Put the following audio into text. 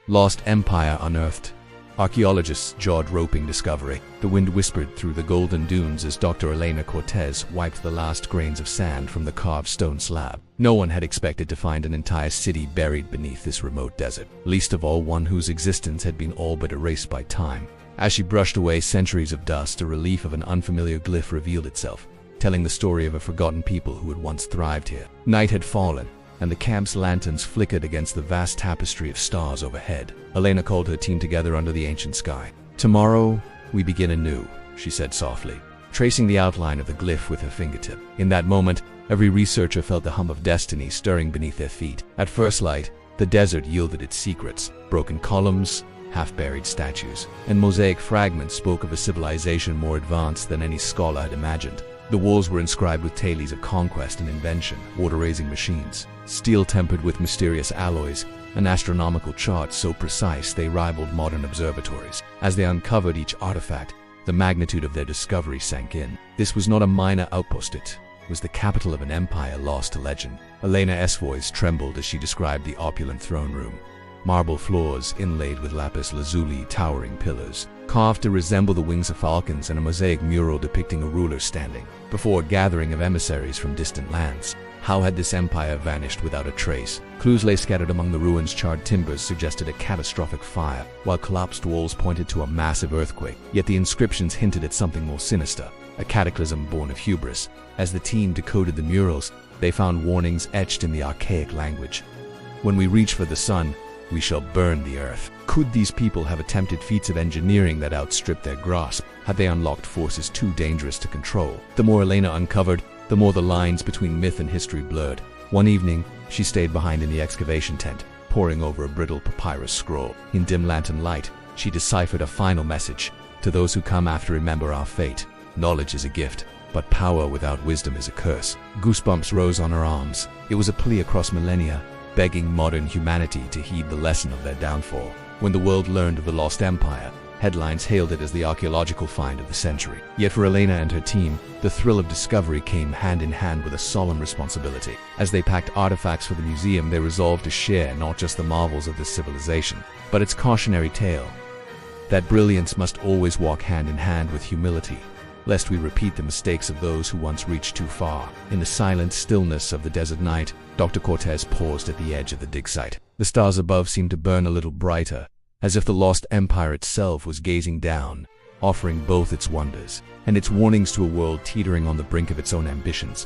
Lost Empire Unearthed. Archaeologists' jaw-dropping discovery. The wind whispered through the golden dunes as Dr. Elena Cortez wiped the last grains of sand from the carved stone slab. No one had expected to find an entire city buried beneath this remote desert, least of all one whose existence had been all but erased by time. As she brushed away centuries of dust, a relief of an unfamiliar glyph revealed itself, telling the story of a forgotten people who had once thrived here. Night had fallen, and the camp's lanterns flickered against the vast tapestry of stars overhead. Elena called her team together under the ancient sky. "Tomorrow, we begin anew," she said softly, tracing the outline of the glyph with her fingertip. In that moment, every researcher felt the hum of destiny stirring beneath their feet. At first light, the desert yielded its secrets. Broken columns, half-buried statues, and mosaic fragments spoke of a civilization more advanced than any scholar had imagined. The walls were inscribed with tales of conquest and invention, water-raising machines, steel tempered with mysterious alloys, and astronomical charts so precise they rivaled modern observatories. As they uncovered each artifact, the magnitude of their discovery sank in. This was not a minor outpost, it was the capital of an empire lost to legend. Elena's voice trembled as she described the opulent throne room. Marble floors inlaid with lapis lazuli, towering pillars, carved to resemble the wings of falcons, and a mosaic mural depicting a ruler standing before a gathering of emissaries from distant lands. How had this empire vanished without a trace? Clues lay scattered among the ruins. Charred timbers suggested a catastrophic fire, while collapsed walls pointed to a massive earthquake. Yet the inscriptions hinted at something more sinister, a cataclysm born of hubris. As the team decoded the murals, they found warnings etched in the archaic language. "When we reach for the sun, we shall burn the earth." Could these people have attempted feats of engineering that outstripped their grasp? Had they unlocked forces too dangerous to control? The more Elena uncovered, the more the lines between myth and history blurred. One evening, she stayed behind in the excavation tent, poring over a brittle papyrus scroll. In dim lantern light, she deciphered a final message. "To those who come after, remember our fate. Knowledge is a gift, but power without wisdom is a curse." Goosebumps rose on her arms. It was a plea across millennia, begging modern humanity to heed the lesson of their downfall. When the world learned of the lost empire, headlines hailed it as the archaeological find of the century. Yet for Elena and her team, the thrill of discovery came hand in hand with a solemn responsibility. As they packed artifacts for the museum, they resolved to share not just the marvels of this civilization, but its cautionary tale. That brilliance must always walk hand in hand with humility, lest we repeat the mistakes of those who once reached too far. In the silent stillness of the desert night, Dr. Cortez paused at the edge of the dig site. The stars above seemed to burn a little brighter, as if the lost empire itself was gazing down, offering both its wonders and its warnings to a world teetering on the brink of its own ambitions.